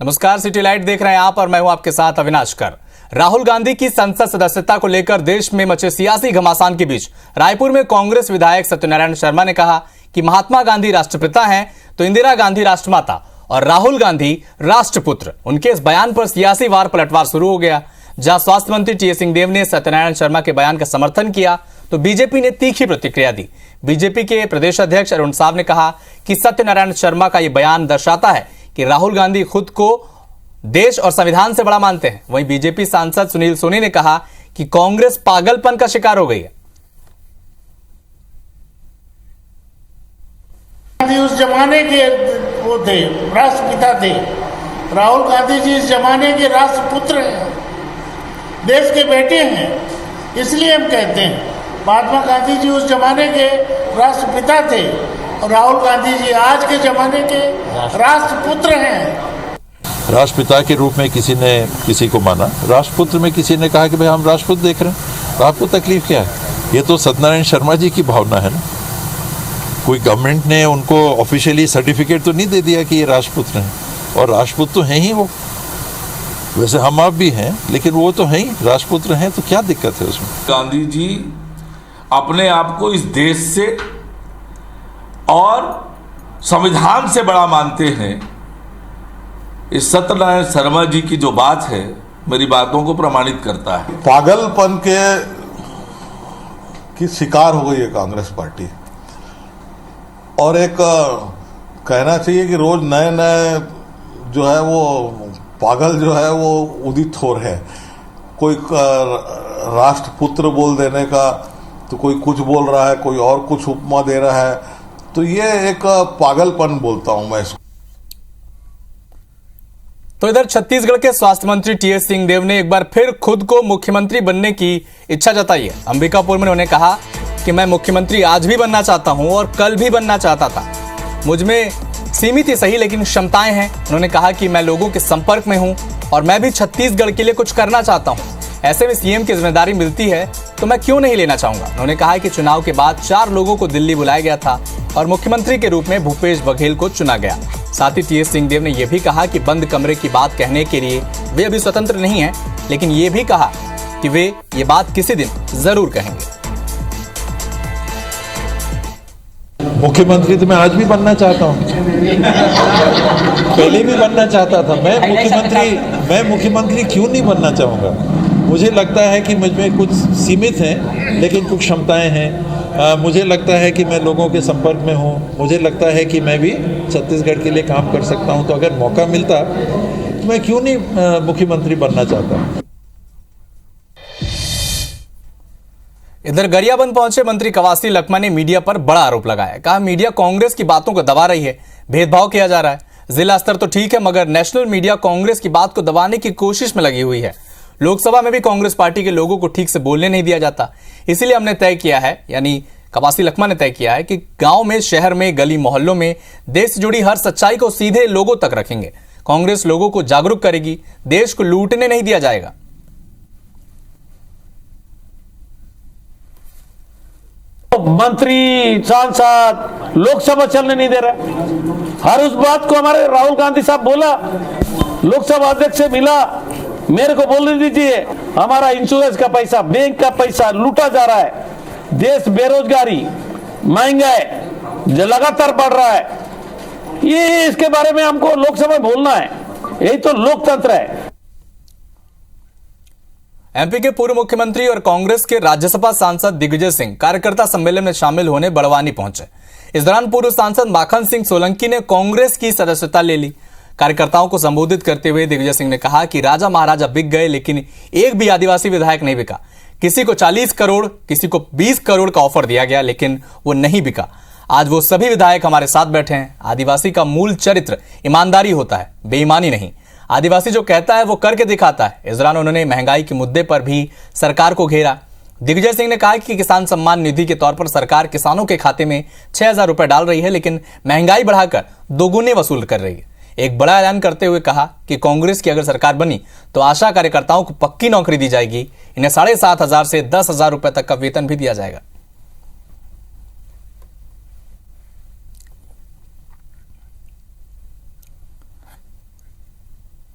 नमस्कार, city light देख रहे हैं आप और मैं हूं आपके साथ अविनाश कर। राहुल गांधी की संसद सदस्यता को लेकर देश में मचे सियासी घमासान के बीच रायपुर में कांग्रेस विधायक सत्यनारायण शर्मा ने कहा कि महात्मा गांधी राष्ट्रपिता हैं तो इंदिरा गांधी राष्ट्रमाता और राहुल गांधी राष्ट्रपुत्र। उनके इस बयान पर सियासी वार पलटवार शुरू हो गया। जहां स्वास्थ्य मंत्री टी.एस. सिंहदेव ने सत्यनारायण शर्मा के बयान का समर्थन किया तो बीजेपी ने तीखी प्रतिक्रिया दी। बीजेपी के प्रदेश अध्यक्ष अरुण साव ने कहा कि सत्यनारायण शर्मा का यह बयान दर्शाता है कि राहुल गांधी खुद को देश और संविधान से बड़ा मानते हैं। वहीं बीजेपी सांसद सुनील सोनी ने कहा कि कांग्रेस पागलपन का शिकार हो गई है। उस जमाने के वो थे, राष्ट्रपिता थे। राहुल गांधी जी इस जमाने के राष्ट्रपुत्र हैं, देश के बेटे हैं। इसलिए हम कहते हैं महात्मा गांधी जी उस जमाने के राष्ट्रपिता थे और राहुल गांधी जी आज के जमाने के राष्ट्रपुत्र हैं। राष्ट्रपिता के रूप में किसी ने किसी को माना, राष्ट्रपुत्र में किसी ने कहा कि भाई हम राष्ट्रपुत्र देख रहे हैं, तो आपको तकलीफ क्या है? ये तो सत्यनारायण शर्मा जी की भावना है ना। कोई गवर्नमेंट ने उनको ऑफिशियली सर्टिफिकेट तो नहीं दे दिया कि ये राष्ट्रपुत्र हैं, और राष्ट्रपुत्र तो हैं ही वो। वैसे हम आप भी हैं, लेकिन वो तो हैं ही, राष्ट्रपुत्र हैं, तो क्या दिक्कत है उसमें? गांधी जी अपने आप को इस देश से और संविधान से बड़ा मानते हैं। इस सत्यनारायण शर्मा जी की जो बात है मेरी बातों को प्रमाणित करता है। पागलपन की शिकार हो गई है कांग्रेस पार्टी, और एक कहना चाहिए कि रोज नए नए जो है वो पागल जो है वो उदित हो रहे हैं। कोई राष्ट्रपुत्र बोल देने का, तो कोई कुछ बोल रहा है, कोई और कुछ उपमा दे रहा है। तो ये एक पागलपन बोलता हूं मैं इसको। तो इधर छत्तीसगढ़ के स्वास्थ्य मंत्री टी.एस. सिंहदेव ने एक बार फिर खुद को मुख्यमंत्री बनने की इच्छा जताई है। अंबिकापुर में उन्होंने कहा कि मैं मुख्यमंत्री आज भी बनना चाहता हूं और कल भी बनना चाहता था। मुझ में सीमित ही सही लेकिन क्षमताएं हैं। उन्होंने कहा कि मैं लोगों के संपर्क में हूं और मैं भी छत्तीसगढ़ के लिए कुछ करना चाहता हूं। ऐसे में सीएम की जिम्मेदारी मिलती है तो मैं क्यों नहीं लेना चाहूंगा। उन्होंने कहा कि चुनाव के बाद 4 लोगों को दिल्ली बुलाया गया था और मुख्यमंत्री के रूप में भूपेश बघेल को चुना गया। साथ ही टी.एस. सिंहदेव ने यह भी कहा कि बंद कमरे की बात कहने के लिए वे अभी स्वतंत्र नहीं हैं, लेकिन ये भी कहा कि वे ये बात किसी दिन जरूर कहेंगे। मुख्यमंत्री तो मैं आज भी बनना चाहता हूँ, पहले भी बनना चाहता था। मैं मुख्यमंत्री क्यों नहीं बनना चाहूँगा? मुझे लगता है कि मुझ में कुछ सीमित हैं लेकिन कुछ क्षमताएं हैं। मुझे लगता है कि मैं लोगों के संपर्क में हूँ। मुझे लगता है कि मैं भी छत्तीसगढ़ के लिए काम कर सकता हूँ। तो अगर मौका मिलता तो मैं क्यों नहीं मुख्यमंत्री बनना चाहता। इधर गरियाबंद पहुंचे मंत्री कवासी लखमा ने मीडिया पर बड़ा आरोप लगाया। कहा मीडिया कांग्रेस की बातों को दबा रही है, भेदभाव किया जा रहा है। जिला स्तर तो ठीक है मगर नेशनल मीडिया कांग्रेस की बात को दबाने की कोशिश में लगी हुई है। लोकसभा में भी कांग्रेस पार्टी के लोगों को ठीक से बोलने नहीं दिया जाता। इसीलिए हमने तय किया है, यानी कवासी लखमा ने तय किया है कि गांव में, शहर में, गली मोहल्लों में देश से जुड़ी हर सच्चाई को सीधे लोगों तक रखेंगे। कांग्रेस लोगों को जागरूक करेगी, देश को लूटने नहीं दिया जाएगा। मंत्री, सांसद लोकसभा चलने नहीं दे रहे। हर उस बात को हमारे राहुल गांधी साहब बोला, लोकसभा अध्यक्ष से मिला, मेरे को बोलने दीजिए। हमारा इंश्योरेंस का पैसा, बैंक का पैसा लूटा जा रहा है। देश बेरोजगारी, महंगाई लगातार बढ़ रहा है। ये इसके बारे में हमको लोकसभा में बोलना है। यही तो लोकतंत्र है। एमपी के पूर्व मुख्यमंत्री और कांग्रेस के राज्यसभा सांसद दिग्विजय सिंह कार्यकर्ता सम्मेलन में शामिल होने बड़वानी पहुंचे। इस दौरान पूर्व सांसद माखन सिंह सोलंकी ने कांग्रेस की सदस्यता ले ली। कार्यकर्ताओं को संबोधित करते हुए दिग्विजय सिंह ने कहा कि राजा महाराजा बिक गए लेकिन एक भी आदिवासी विधायक नहीं बिका। किसी को 40 करोड़, किसी को 20 करोड़ का ऑफर दिया गया लेकिन वो नहीं बिका। आज वो सभी विधायक हमारे साथ बैठे हैं। आदिवासी का मूल चरित्र ईमानदारी होता है, बेईमानी नहीं। आदिवासी जो कहता है वो करके दिखाता है। इस दौरान उन्होंने महंगाई के मुद्दे पर भी सरकार को घेरा। दिग्विजय सिंह ने कहा कि किसान सम्मान निधि के तौर पर सरकार किसानों के खाते में 6,000 रुपए डाल रही है लेकिन महंगाई बढ़ाकर दोगुने वसूल कर रही है। एक बड़ा ऐलान करते हुए कहा कि कांग्रेस की अगर सरकार बनी तो आशा कार्यकर्ताओं को पक्की नौकरी दी जाएगी। इन्हें 7,500 से 10,000 रुपए तक का वेतन भी दिया जाएगा।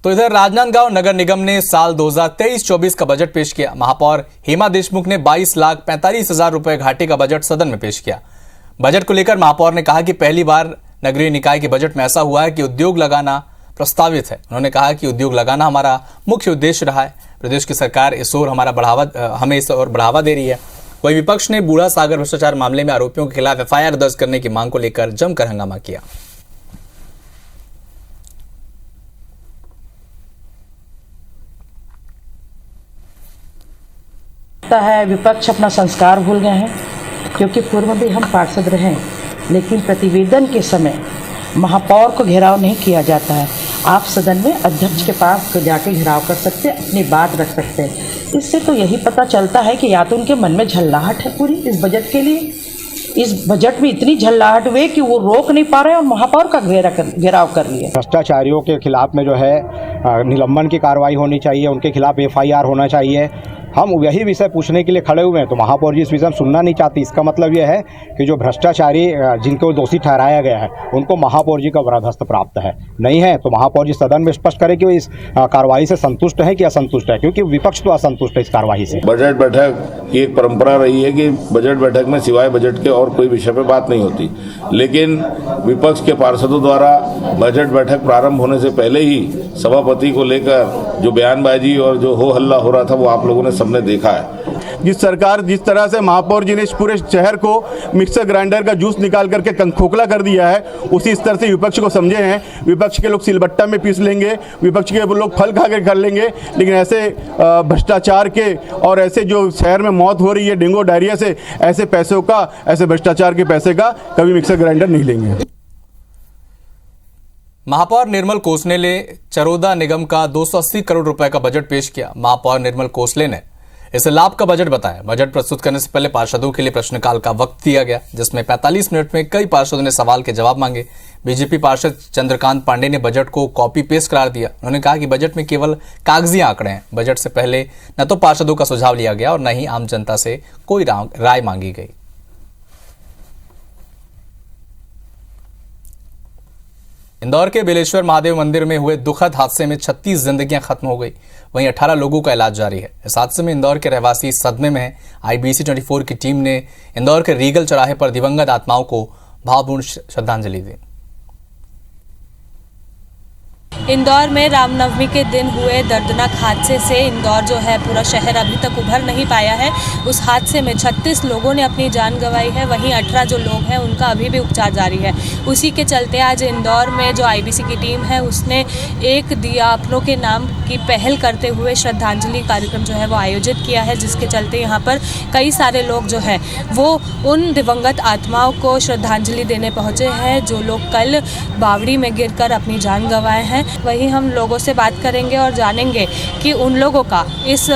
तो इधर राजनांदगांव नगर निगम ने साल 2023-24 का बजट पेश किया। महापौर हेमा देशमुख ने 22,45,000 रुपए घाटे का बजट सदन में पेश किया। बजट को लेकर महापौर ने कहा कि पहली बार नगरीय निकाय के बजट में ऐसा हुआ है कि उद्योग लगाना प्रस्तावित है। उन्होंने कहा कि उद्योग लगाना हमारा मुख्य उद्देश्य रहा है। प्रदेश की सरकार हमें इस ओर बढ़ावा दे रही है। वही विपक्ष ने बूढ़ा सागर भ्रष्टाचार मामले में आरोपियों के खिलाफ एफआईआर दर्ज करने की मांग को लेकर जमकर हंगामा किया। लगता है विपक्ष अपना संस्कार भूल गए हैं, क्योंकि पूर्व में भी हम पार्षद रहे, लेकिन प्रतिवेदन के समय महापौर को घेराव नहीं किया जाता है। आप सदन में अध्यक्ष के पास जाके घेराव कर सकते हैं, अपनी बात रख सकते हैं। इससे तो यही पता चलता है कि या तो उनके मन में झल्लाहट है पूरी इस बजट के लिए, इस बजट में इतनी झल्लाहट हुई कि वो रोक नहीं पा रहे और महापौर का घेराव कर लिए। भ्रष्टाचारियों के खिलाफ में जो है निलंबन की कार्रवाई होनी चाहिए, उनके खिलाफ एफआईआर होना चाहिए। हम यही विषय पूछने के लिए खड़े हुए हैं, तो महापौर जी इस विषय में सुनना नहीं चाहती। इसका मतलब यह है कि जो भ्रष्टाचारी जिनको दोषी ठहराया गया है उनको महापौर जी का बर्खास्त प्राप्त है। नहीं है तो महापौर जी सदन में स्पष्ट करें कि वो इस कार्रवाई से संतुष्ट है कि असंतुष्ट है, क्योंकि विपक्ष तो असंतुष्ट है इस कार्रवाई से। बजट बैठक की एक परंपरा रही है कि बजट बैठक में सिवाय बजट के और कोई विषय पर बात नहीं होती, लेकिन विपक्ष के पार्षदों द्वारा बजट बैठक प्रारंभ होने से पहले ही सभापति को लेकर जो बयानबाजी और जो हो हल्ला हो रहा था वो आप लोगों ने सबने देखा है। जिस तरह से महापौर जी ने इस पूरे शहर को मिक्सर ग्राइंडर का जूस निकाल करके खोखला कर दिया है, उसी स्तर से विपक्ष को समझे हैं। विपक्ष के लोग सिलबट्टा में पीस लेंगे, विपक्ष के लोग फल खा के कर लेंगे, लेकिन ऐसे भ्रष्टाचार के और ऐसे जो शहर में मौत हो रही है डेंगू डायरिया से, ऐसे पैसों का, ऐसे भ्रष्टाचार के पैसे का कभी मिक्सर ग्राइंडर नहीं लेंगे। महापौर निर्मल कोसले ने चरोदा निगम का 280 करोड़ रुपए का बजट पेश किया। महापौर निर्मल कोसले ने इसे लाभ का बजट बताया। बजट प्रस्तुत करने से पहले पार्षदों के लिए प्रश्नकाल का वक्त दिया गया, जिसमें 45 मिनट में कई पार्षदों ने सवाल के जवाब मांगे। बीजेपी पार्षद चंद्रकांत पांडे ने बजट को कॉपी पेस्ट करार दिया। उन्होंने कहा कि बजट में केवल कागजी आंकड़े हैं। बजट से पहले न तो पार्षदों का सुझाव लिया गया और न ही आम जनता से कोई राय मांगी गई। इंदौर के बेलेश्वर महादेव मंदिर में हुए दुखद हादसे में 36 जिंदगियां खत्म हो गई, वहीं 18 लोगों का इलाज जारी है। इस हादसे में इंदौर के रहवासी सदमे में हैं। IBC 24 की टीम ने इंदौर के रीगल चौराहे पर दिवंगत आत्माओं को भावपूर्ण श्रद्धांजलि दी। इंदौर में रामनवमी के दिन हुए दर्दनाक हादसे से इंदौर जो है पूरा शहर अभी तक उभर नहीं पाया है। उस हादसे में 36 लोगों ने अपनी जान गंवाई है, वहीं 18 जो लोग हैं उनका अभी भी उपचार जारी है। उसी के चलते आज इंदौर में जो IBC की टीम है उसने एक दिया अपनों के नाम की पहल करते हुए श्रद्धांजलि कार्यक्रम जो है वो आयोजित किया है, जिसके चलते यहाँ पर कई सारे लोग जो है वो उन दिवंगत आत्माओं को श्रद्धांजलि देने पहुँचे हैं जो लोग कल बावड़ी में गिरकर अपनी जान गंवाए हैं। वहीं हम लोगों से बात करेंगे और जानेंगे कि उन लोगों का इस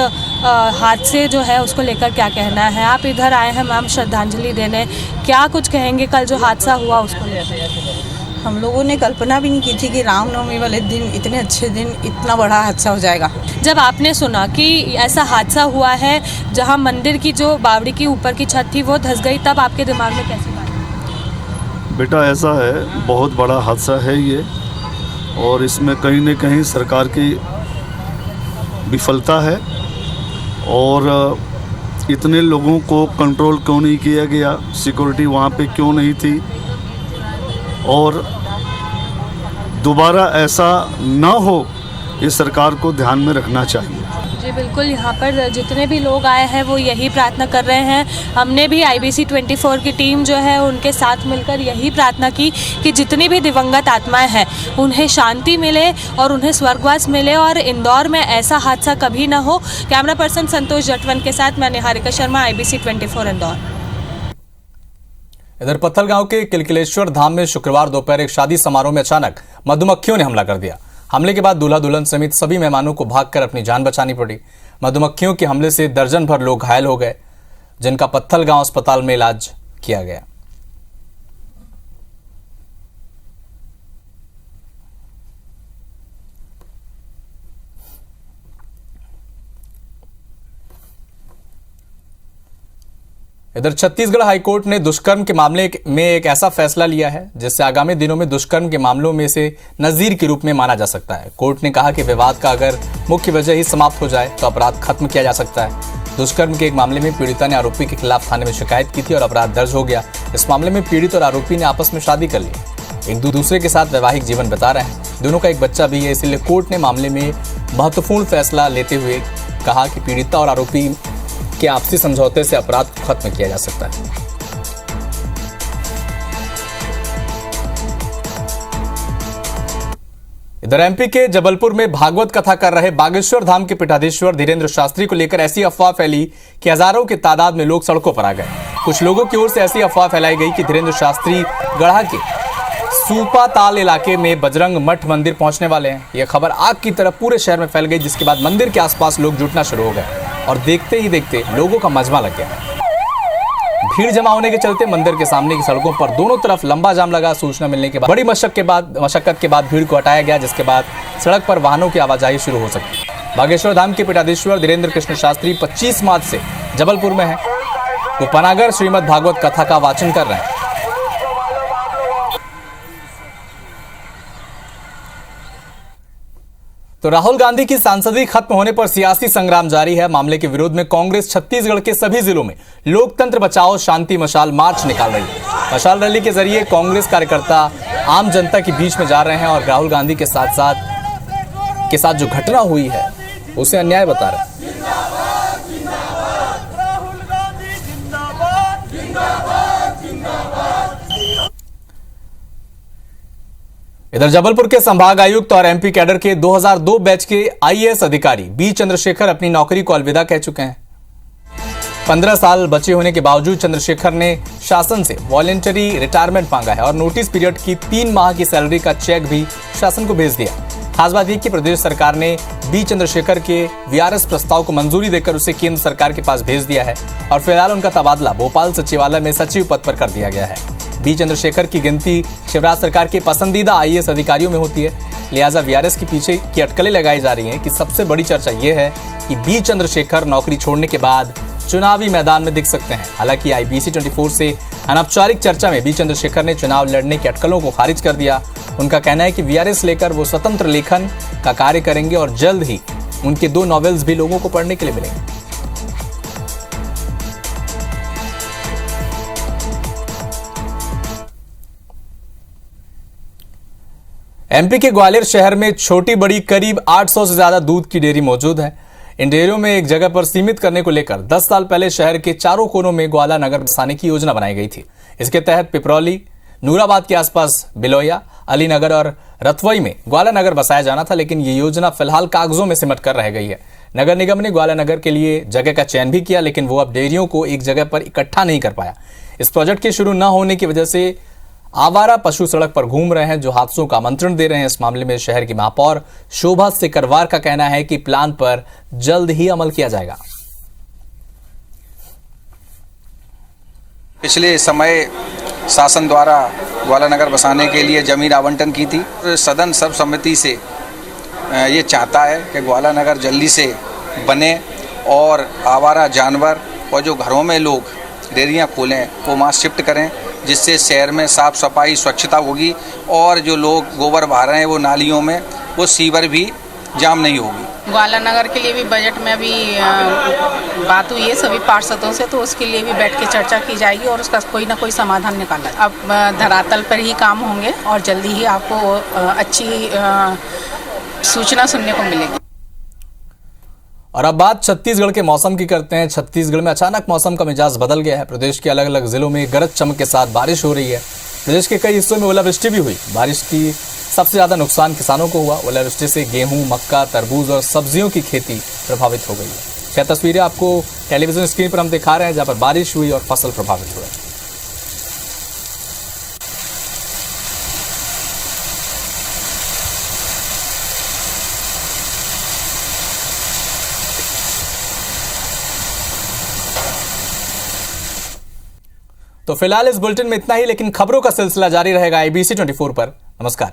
हादसे जो है उसको लेकर क्या कहना है। आप इधर आए हैं मैम श्रद्धांजलि देने, क्या कुछ कहेंगे कल जो हादसा हुआ उसको लेकर? हम लोगों ने कल्पना भी नहीं की थी कि रामनवमी वाले दिन, इतने अच्छे दिन, इतना बड़ा हादसा हो जाएगा। जब आपने सुना कि ऐसा हादसा हुआ है जहां मंदिर की जो बावड़ी की ऊपर की छत थी वो धंस गई, तब आपके दिमाग में कैसी बात? बेटा ऐसा है, बहुत बड़ा हादसा है ये, और इसमें कहीं न कहीं सरकार की विफलता है। और इतने लोगों को कंट्रोल क्यों नहीं किया गया, सिक्योरिटी वहाँ पे क्यों नहीं थी, और दोबारा ऐसा ना हो ये सरकार को ध्यान में रखना चाहिए। जी बिल्कुल, यहाँ पर जितने भी लोग आए हैं वो यही प्रार्थना कर रहे हैं। हमने भी IBC 24 की टीम जो है उनके साथ मिलकर यही प्रार्थना की कि जितनी भी दिवंगत आत्माएं हैं उन्हें शांति मिले और उन्हें स्वर्गवास मिले और इंदौर में ऐसा हादसा कभी ना हो। कैमरा पर्सन संतोष जटवन के साथ मैं निहारिका शर्मा, IBC 24 इंदौर। इधर पत्थलगांव के किलकिलेश्वर धाम में शुक्रवार दोपहर एक शादी समारोह में अचानक मधुमक्खियों ने हमला कर दिया। हमले के बाद दूल्हा दुल्हन समेत सभी मेहमानों को भागकर अपनी जान बचानी पड़ी। मधुमक्खियों के हमले से दर्जन भर लोग घायल हो गए, जिनका पत्थलगांव अस्पताल में इलाज किया गया। इधर छत्तीसगढ़ हाईकोर्ट ने दुष्कर्म के मामले में एक ऐसा फैसला लिया है जिससे आगामी दिनों में दुष्कर्म के मामलों में से नजीर के रूप में माना जा सकता है। कोर्ट ने कहा कि विवाद का अगर मुख्य वजह ही समाप्त हो जाए तो अपराध खत्म किया जा सकता है। दुष्कर्म के एक मामले में पीड़िता ने आरोपी के खिलाफ थाने में शिकायत की थी और अपराध दर्ज हो गया। इस मामले में पीड़ित और आरोपी ने आपस में शादी कर ली, एक दूसरे के साथ वैवाहिक जीवन बिता रहे हैं। दोनों का एक बच्चा भी है, इसलिए कोर्ट ने मामले में महत्वपूर्ण फैसला लेते हुए कहा कि पीड़िता और आरोपी के आपसी समझौते से अपराध को खत्म किया जा सकता है। इधर एमपी के जबलपुर में भागवत कथा कर रहे बागेश्वर धाम के पीठाधीश्वर धीरेन्द्र शास्त्री को लेकर ऐसी अफवाह फैली कि हजारों की तादाद में लोग सड़कों पर आ गए। कुछ लोगों की ओर से ऐसी अफवाह फैलाई गई कि धीरेन्द्र शास्त्री गढ़ा के सूपाताल इलाके में बजरंग मठ मंदिर पहुंचने वाले हैं। यह खबर आग की तरह पूरे शहर में फैल गई, जिसके बाद मंदिर के आसपास लोग जुटना शुरू हो गए और देखते ही देखते लोगों का मजमा लग गया। भीड़ जमा होने के चलते मंदिर के सामने की सड़कों पर दोनों तरफ लंबा जाम लगा। सूचना मिलने के बाद बड़ी मशक्कत के बाद भीड़ को हटाया गया, जिसके बाद सड़क पर वाहनों की आवाजाही शुरू हो सकी। बागेश्वर धाम के पीठाधीश्वर धीरेन्द्र कृष्ण शास्त्री 25 मार्च से जबलपुर में है। वो पनागर श्रीमद् भागवत कथा का वाचन कर रहे हैं। तो राहुल गांधी की सांसदी खत्म होने पर सियासी संग्राम जारी है। मामले के विरोध में कांग्रेस छत्तीसगढ़ के सभी जिलों में लोकतंत्र बचाओ शांति मशाल मार्च निकाल रही है। मशाल रैली के जरिए कांग्रेस कार्यकर्ता आम जनता के बीच में जा रहे हैं और राहुल गांधी के साथ जो घटना हुई है उसे अन्याय बता रहे हैं। इधर जबलपुर के संभाग आयुक्त और एमपी कैडर के 2002 बैच के आईएएस अधिकारी बी चंद्रशेखर अपनी नौकरी को अलविदा कह चुके हैं। 15 साल बचे होने के बावजूद चंद्रशेखर ने शासन से वॉलेंटरी रिटायरमेंट मांगा है और नोटिस पीरियड की 3 माह की सैलरी का चेक भी शासन को भेज दिया। खास बात यह कि प्रदेश सरकार ने बी चंद्रशेखर के वीआरएस प्रस्ताव को मंजूरी देकर उसे केंद्र सरकार के पास भेज दिया है और फिलहाल उनका तबादला भोपाल सचिवालय में सचिव पद पर कर दिया गया है। बी चंद्रशेखर की गिनती शिवराज सरकार के पसंदीदा आईएएस अधिकारियों में होती है, लिहाजा वीआरएस के पीछे की अटकलें लगाई जा रही हैं कि सबसे बड़ी चर्चा यह है कि बी चंद्रशेखर नौकरी छोड़ने के बाद चुनावी मैदान में दिख सकते हैं। हालांकि IBC 24 से अनौपचारिक चर्चा में बी चंद्रशेखर ने चुनाव लड़ने की अटकलों को खारिज कर दिया। उनका कहना है कि वीआरएस लेकर वो स्वतंत्र लेखन का कार्य करेंगे और जल्द ही उनके 2 नॉवेल्स भी लोगों को पढ़ने के लिए मिलेंगे। एमपी के ग्वालियर शहर में छोटी बड़ी करीब 800 से ज्यादा दूध की डेयरी मौजूद है। इन डेयरियों में एक जगह पर सीमित करने को लेकर 10 साल पहले शहर के चारों कोनों में ग्वाला नगर बसाने की योजना बनाई गई थी। इसके तहत पिपरौली, नूराबाद के आसपास बिलोया, अलीनगर और रतवई में ग्वाला नगर बसाया जाना था, लेकिन ये योजना फिलहाल कागजों में सिमट कर रह गई है। नगर निगम ने ग्वाला नगर के लिए जगह का चयन भी किया, लेकिन वो अब डेयरियों को एक जगह पर इकट्ठा नहीं कर पाया। इस प्रोजेक्ट के शुरू न होने की वजह से आवारा पशु सड़क पर घूम रहे हैं, जो हादसों का आमंत्रण दे रहे हैं। इस मामले में शहर की महापौर शोभा सिकरवार का कहना है कि प्लान पर जल्द ही अमल किया जाएगा। पिछले समय शासन द्वारा ग्वाला नगर बसाने के लिए जमीन आवंटन की थी। सदन सर्वसम्मति से ये चाहता है कि ग्वाला नगर जल्दी से बने और आवारा जानवर और जो घरों में लोग डेयरियाँ खोलें वो वहाँ शिफ्ट करें, जिससे शहर में साफ़ सफाई स्वच्छता होगी और जो लोग गोबर बहा रहे हैं वो नालियों में वो सीवर भी जाम नहीं होगी। ग्वाला नगर के लिए भी बजट में अभी बात हुई है सभी पार्षदों से, तो उसके लिए भी बैठ के चर्चा की जाएगी और उसका कोई ना कोई समाधान निकाला। अब धरातल पर ही काम होंगे और जल्दी ही आपको अच्छी सूचना सुनने को मिलेगी। और अब बात छत्तीसगढ़ के मौसम की करते हैं। छत्तीसगढ़ में अचानक मौसम का मिजाज बदल गया है। प्रदेश के अलग अलग जिलों में गरज चमक के साथ बारिश हो रही है। प्रदेश के कई हिस्सों में ओलावृष्टि भी हुई। बारिश की सबसे ज्यादा नुकसान किसानों को हुआ। ओलावृष्टि से गेहूं, मक्का, तरबूज और सब्जियों की खेती प्रभावित हो गई है। यह तस्वीरें आपको टेलीविजन स्क्रीन पर हम दिखा रहे हैं, जहां पर बारिश हुई और फसल प्रभावित हुआ। तो फिलहाल इस बुलेटिन में इतना ही, लेकिन खबरों का सिलसिला जारी रहेगा IBC 24 पर। नमस्कार।